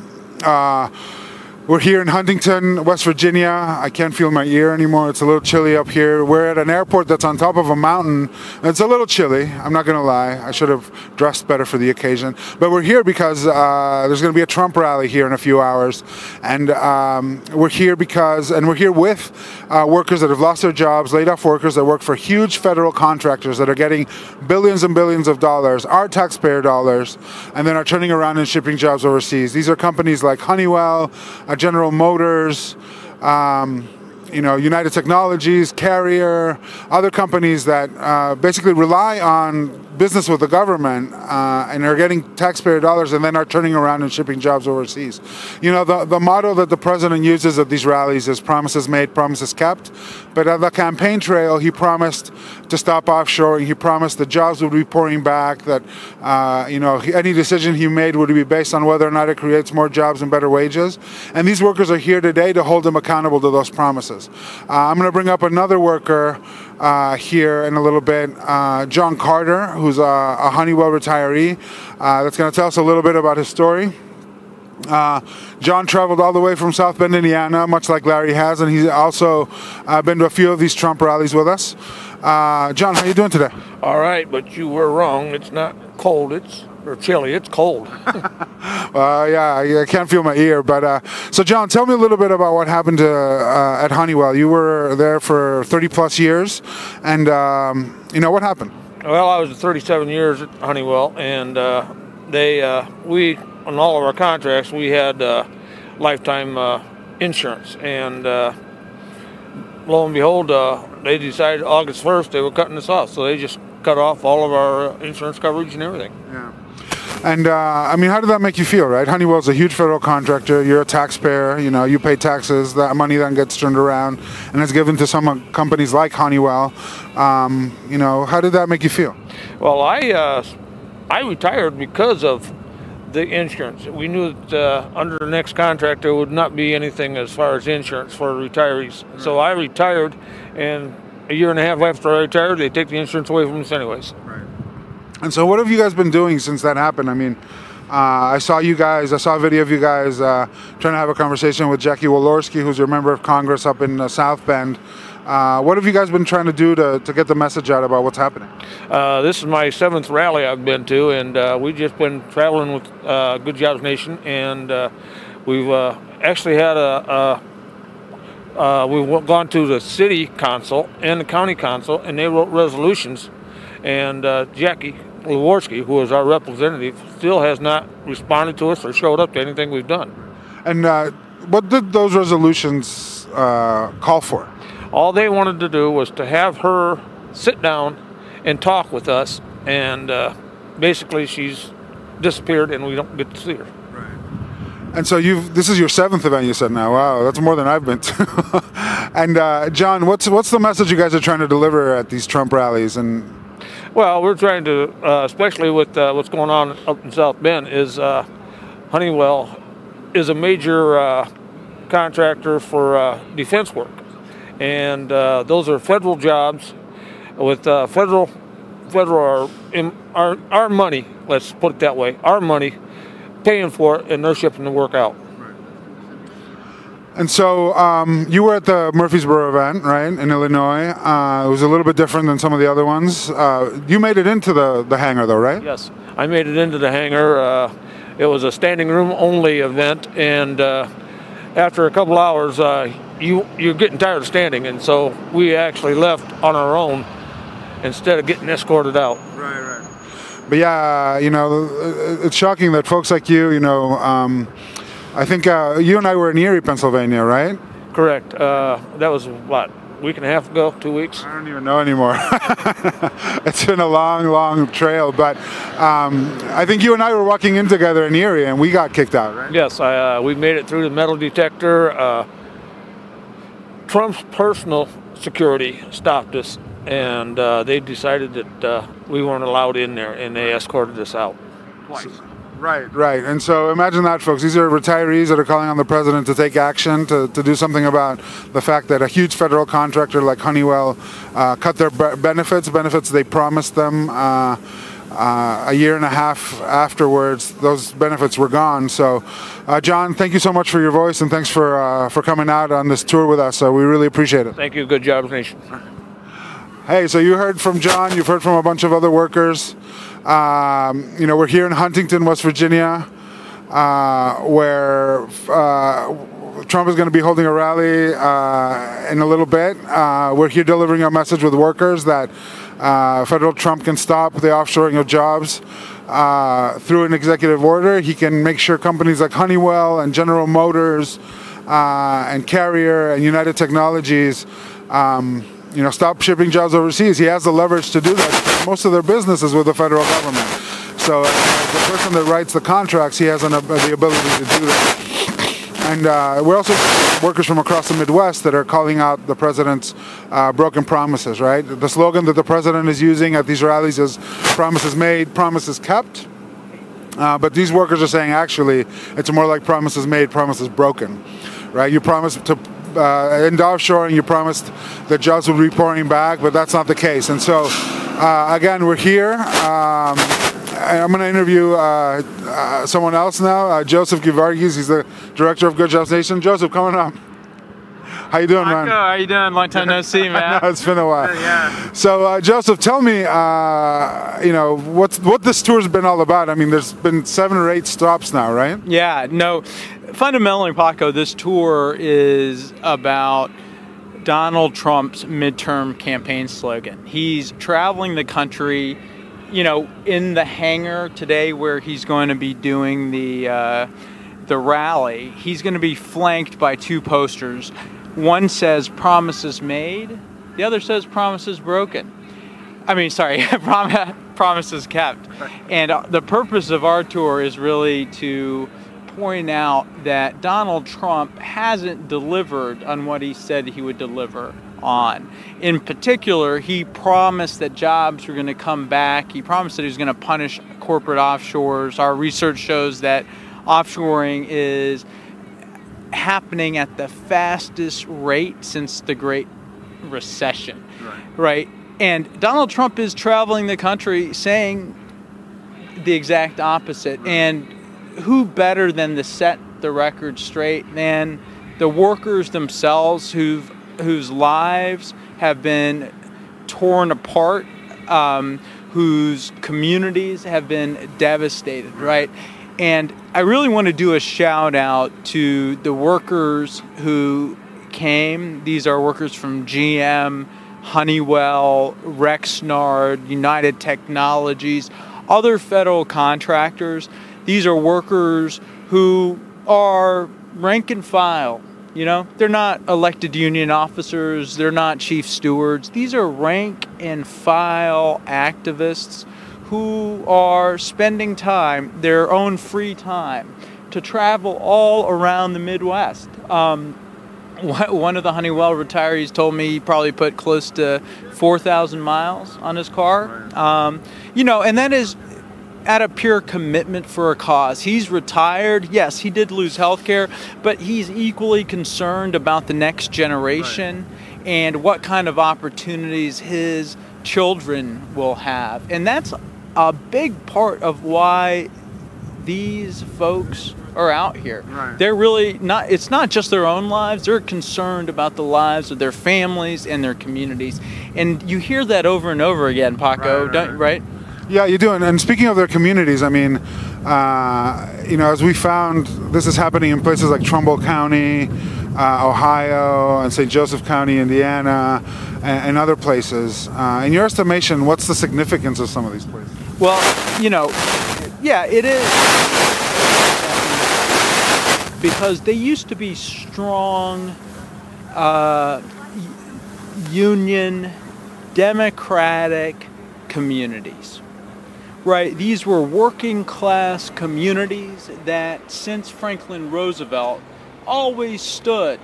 We're here in Huntington, West Virginia. I can't feel my ear anymore. It's a little chilly up here. We're at an airport that's on top of a mountain. It's a little chilly, I'm not going to lie. I should have dressed better for the occasion. But we're here because there's going to be a Trump rally here in a few hours. And we're here with workers that have lost their jobs, laid off workers that work for huge federal contractors that are getting billions and billions of dollars, our taxpayer dollars, and then are turning around and shipping jobs overseas. These are companies like Honeywell, General Motors, United Technologies, Carrier, other companies that basically rely on business with the government and are getting taxpayer dollars and then are turning around and shipping jobs overseas. The motto that the president uses at these rallies is promises made, promises kept. But at the campaign trail, he promised to stop offshoring. He promised the jobs would be pouring back, that any decision he made would be based on whether or not it creates more jobs and better wages. And these workers are here today to hold him accountable to those promises. I'm going to bring up another worker here in a little bit, John Carter, who's a Honeywell retiree, that's going to tell us a little bit about his story. John traveled all the way from South Bend, Indiana, much like Larry has, and he's also been to a few of these Trump rallies with us. John, how you doing today? All right, but you were wrong. It's not cold, or chilly, it's cold. I can't feel my ear. But so, John, tell me a little bit about what happened at Honeywell. You were there for 30 plus years, and what happened? Well, I was 37 years at Honeywell, and we on all of our contracts we had lifetime insurance, and lo and behold, they decided August 1st they were cutting us off, so they just cut off all of our insurance coverage and everything. Yeah. And how did that make you feel, right? Honeywell's a huge federal contractor. You're a taxpayer. You pay taxes. That money then gets turned around and is given to some companies like Honeywell. How did that make you feel? Well, I retired because of the insurance. We knew that under the next contract there would not be anything as far as insurance for retirees. Right. So I retired, and a year and a half after I retired, they take the insurance away from us anyways. Right. And so what have you guys been doing since that happened? I saw a video of you guys trying to have a conversation with Jackie Walorski, who's your member of Congress up in South Bend. What have you guys been trying to do to get the message out about what's happening? This is my 7th rally I've been to, and we've just been traveling with Good Jobs Nation, and we've actually had we've gone to the city council and the county council, and they wrote resolutions, and Jackie Walorski, who is our representative, still has not responded to us or showed up to anything we've done. And what did those resolutions call for? All they wanted to do was to have her sit down and talk with us. And basically, she's disappeared, and we don't get to see her. And so this is your 7th event, you said now. Wow, that's more than I've been to. And John, what's the message you guys are trying to deliver at these Trump rallies? And well, we're trying to, especially with what's going on up in South Bend, is Honeywell is a major contractor for defense work, and those are federal jobs with federal our money. Let's put it that way, our money paying for it, and they're shipping the work out. And so you were at the Murfreesboro event, right, in Illinois. It was a little bit different than some of the other ones. You made it into the hangar, though, right? Yes, I made it into the hangar. It was a standing room only event, and after a couple hours, you're getting tired of standing, and so we actually left on our own instead of getting escorted out. Right. But yeah, it's shocking that folks like you, I think you and I were in Erie, Pennsylvania, right? Correct. That was, what, a week and a half ago, 2 weeks? I don't even know anymore. It's been a long trail, but I think you and I were walking in together in Erie, and we got kicked out, right? Yes, we made it through the metal detector. Trump's personal security stopped us, and they decided that we weren't allowed in there, and they escorted us out twice. Right. And so imagine that, folks. These are retirees that are calling on the president to take action, to do something about the fact that a huge federal contractor like Honeywell cut their benefits they promised them a year and a half afterwards. Those benefits were gone. So, John, thank you so much for your voice, and thanks for coming out on this tour with us. We really appreciate it. Thank you. Good job, Nation. Hey, so you heard from John. You've heard from a bunch of other workers. We're here in Huntington, West Virginia, where Trump is going to be holding a rally in a little bit. We're here delivering a message with workers that federal Trump can stop the offshoring of jobs through an executive order. He can make sure companies like Honeywell and General Motors and Carrier and United Technologies stop shipping jobs overseas. He has the leverage to do that. Most of their business is with the federal government. So as the person that writes the contracts, he has the ability to do that. And we're also workers from across the Midwest that are calling out the president's broken promises, right? The slogan that the president is using at these rallies is promises made, promises kept. But these workers are saying, actually, it's more like promises made, promises broken, right? You promised to in offshoring, you promised that jobs would be pouring back, but that's not the case. And so, again, we're here. I'm going to interview someone else now, Joseph Givargis. He's the director of Good Jobs Nation. Joseph, coming up. How you doing, man? How you doing? Long time no see, man. I know, it's been a while. Yeah. So, Joseph, tell me, what this tour's been all about. I mean, there's been 7 or 8 stops now, right? Yeah. No. Fundamentally, Paco, this tour is about Donald Trump's midterm campaign slogan. He's traveling the country, in the hangar today where he's going to be doing the rally. He's going to be flanked by 2 posters. One says promises made. The other says promises broken. Promises kept. And the purpose of our tour is really to point out that Donald Trump hasn't delivered on what he said he would deliver on. In particular, he promised that jobs were going to come back. He promised that he was going to punish corporate offshores. Our research shows that offshoring is happening at the fastest rate since the Great Recession, right? And Donald Trump is traveling the country saying the exact opposite. And who better than to set the record straight than the workers themselves whose lives have been torn apart, whose communities have been devastated, right? And I really want to do a shout out to the workers who came. These are workers from GM, Honeywell, Rexnord, United Technologies, other federal contractors. These are workers who are rank and file You know, they're not elected union officers. They're not chief stewards. These are rank and file activists who are spending time, their own free time, to travel all around the Midwest. One of the Honeywell retirees told me he probably put close to 4,000 miles on his car. You know, and that is out of pure commitment for a cause. He's retired. Yes, he did lose health care, but he's equally concerned about the next generation and what kind of opportunities his children will have. And that's a big part of why these folks are out here. Right. They're really not, it's not just their own lives, they're concerned about the lives of their families and their communities. And you hear that over and over again, Paco, right? Yeah, you do. And speaking of their communities, I mean, you know, as we found, this is happening in places like Trumbull County, Ohio, and St. Joseph County, Indiana, and other places. In your estimation, what's the significance of some of these places? Well, you know, yeah, it is. Because they used to be strong, union, democratic communities. Right, these were working class communities that since Franklin Roosevelt always stood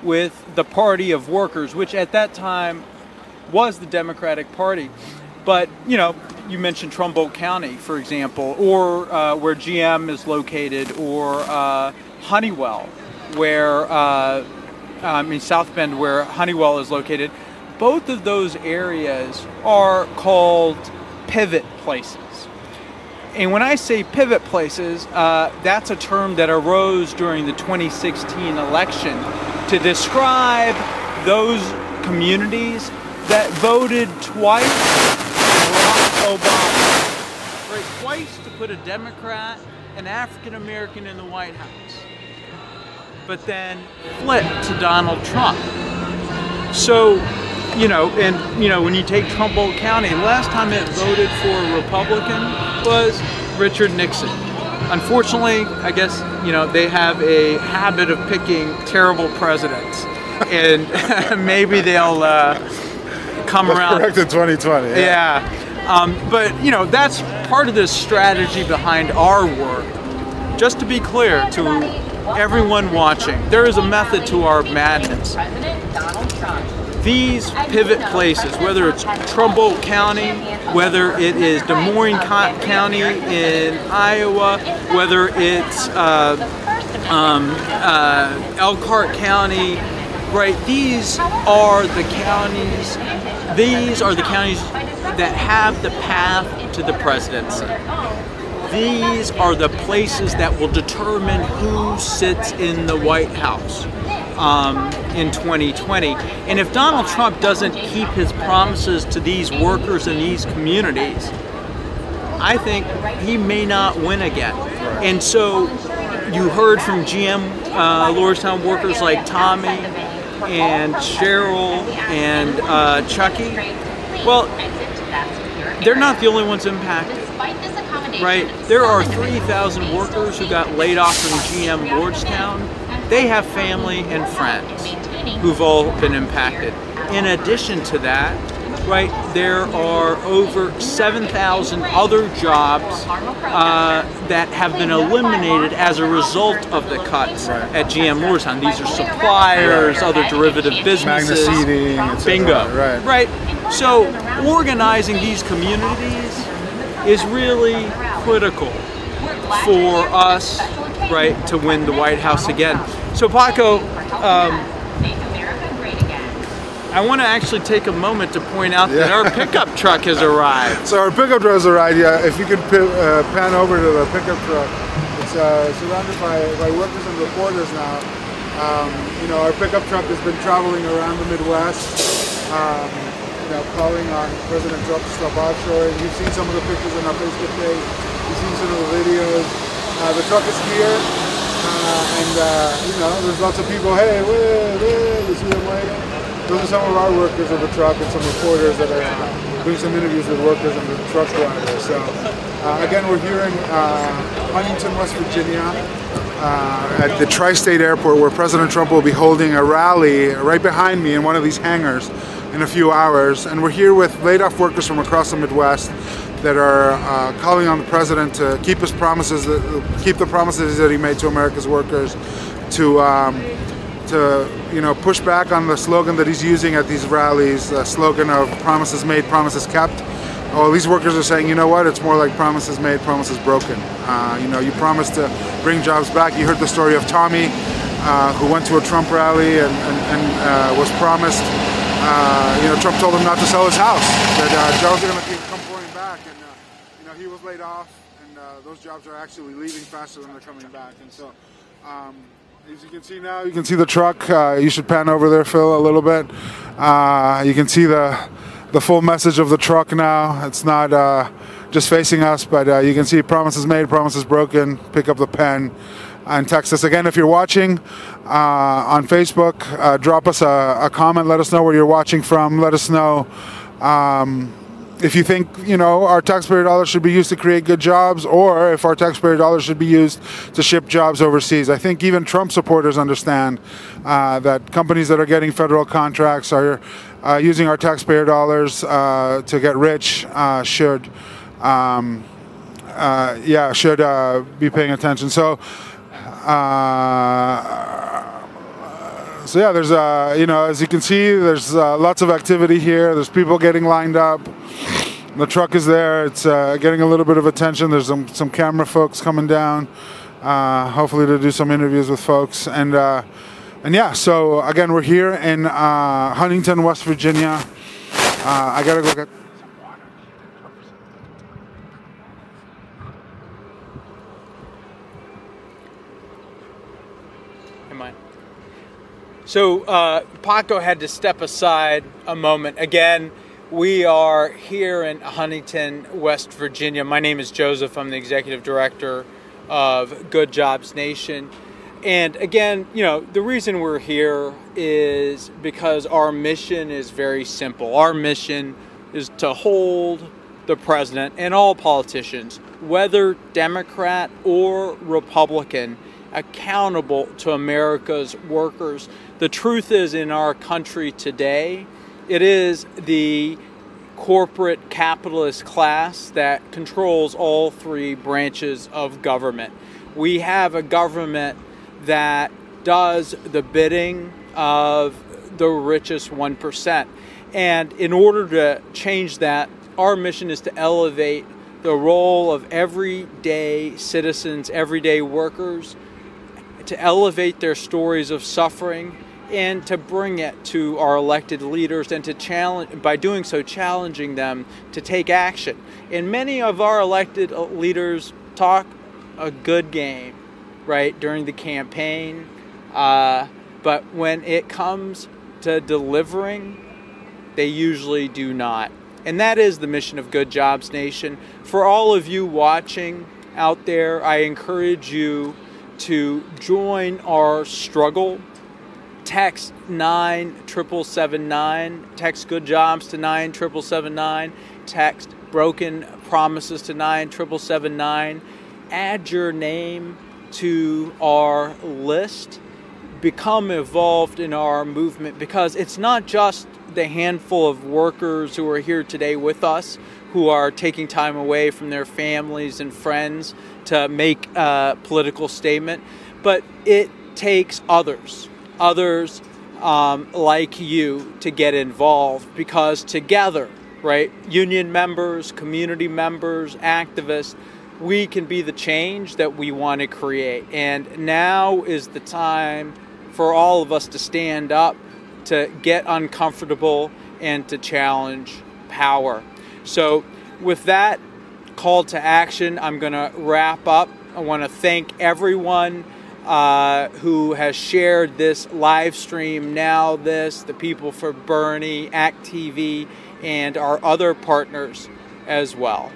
with the Party of Workers, which at that time was the Democratic Party. But, you know, you mentioned Trumbull County, for example, or where GM is located, or Honeywell, where, South Bend, where Honeywell is located. Both of those areas are called pivot places. And when I say pivot places, that's a term that arose during the 2016 election to describe those communities that voted twice for Obama. Right, twice to put a Democrat, an African American in the White House, but then flipped to Donald Trump. So, you know, and you know, when you take Trumbull County, last time it voted for a Republican was Richard Nixon. Unfortunately, I guess, you know, they have a habit of picking terrible presidents, and maybe they'll come around. Correct in 2020. Yeah. But you know, that's part of the strategy behind our work. Just to be clear to everyone watching, there is a method to our madness. These pivot places, whether it's Trumbull County, whether it is Des Moines County in Iowa, whether it's Elkhart County, right? These are the counties that have the path to the presidency. These are the places that will determine who sits in the White House in 2020. And if Donald Trump doesn't keep his promises to these workers in these communities, I think he may not win again. And so you heard from GM Lordstown workers like Tommy and Cheryl and Chucky. Well, they're not the only ones impacted. Right? There are 3,000 workers who got laid off from GM Lordstown. They have family and friends who've all been impacted. In addition to that, right, there are over 7,000 other jobs that have been eliminated as a result of the cuts at GM Lordstown. These are suppliers, other derivative businesses. Magna Seating, etc. Bingo. Right. So organizing these communities is really critical for us, right, to win the White House again. So Paco, I want to actually take a moment to point out that our pickup truck has arrived. So our pickup truck has arrived. Yeah, if you could pan over to the pickup truck, it's surrounded by workers and reporters now. You know, our pickup truck has been traveling around the Midwest. You know, calling on President Trump to stop offshoring. You've seen some of the pictures on our Facebook page. You've seen some of the videos. The truck is here, and you know, there's lots of people. Hey, you see them later? Those are some of our workers of the truck and some reporters that are doing some interviews with workers and the truck drivers. So again, we're here in Huntington, West Virginia. at the Tri-State Airport, where President Trump will be holding a rally right behind me in one of these hangars in a few hours. And we're here with laid-off workers from across the Midwest that are calling on the president to keep his promises, keep the promises that he made to America's workers, to push back on the slogan that he's using at these rallies, the slogan of promises made, promises kept. Well, these workers are saying, you know what, it's more like promises made, promises broken. You promised to bring jobs back. You heard the story of Tommy, who went to a Trump rally and was promised, Trump told him not to sell his house, that jobs are going to come pouring back. And, he was laid off, and those jobs are actually leaving faster than they're coming back. And so, as you can see now, you can see the truck. You should pan over there, Phil, a little bit. You can see the full message of the truck now. It's not just facing us, but you can see promises made, promises broken. Pick up the pen and text us. Again, if you're watching on Facebook, drop us a comment. Let us know where you're watching from. Let us know if you think, our taxpayer dollars should be used to create good jobs, or if our taxpayer dollars should be used to ship jobs overseas. I think even Trump supporters understand that companies that are getting federal contracts are using our taxpayer dollars to get rich should be paying attention. So yeah, there's as you can see, there's lots of activity here. There's people getting lined up. The truck is there. It's getting a little bit of attention. There's some camera folks coming down, hopefully to do some interviews with folks. And yeah, so again, we're here in Huntington, West Virginia. I gotta go get some water. Am I? So Paco had to step aside a moment. Again, we are here in Huntington, West Virginia. My name is Joseph. I'm the executive director of Good Jobs Nation. And again, the reason we're here is because our mission is very simple. Our mission is to hold the president and all politicians, whether Democrat or Republican, accountable to America's workers. The truth is, in our country today, it is the corporate capitalist class that controls all three branches of government. We have a government that does the bidding of the richest 1%. And in order to change that, our mission is to elevate the role of everyday citizens, everyday workers, to elevate their stories of suffering, and to bring it to our elected leaders, and to challenge, by doing so, challenging them to take action. And many of our elected leaders talk a good game, right, during the campaign, but when it comes to delivering, they usually do not. And that is the mission of Good Jobs Nation. For all of you watching out there, I encourage you to join our struggle. Text 97779. Text Good Jobs to 97779. Text Broken Promises to 97779. Add your name to our list. Become involved in our movement, because it's not just the handful of workers who are here today with us, who are taking time away from their families and friends to make a political statement, but it takes others like you to get involved, because together, right, union members, community members, activists, we can be the change that we want to create. And now is the time for all of us to stand up, to get uncomfortable, and to challenge power. So with that call to action, I'm going to wrap up. I want to thank everyone who has shared this live stream, the people for Bernie, act.tv, and our other partners as well.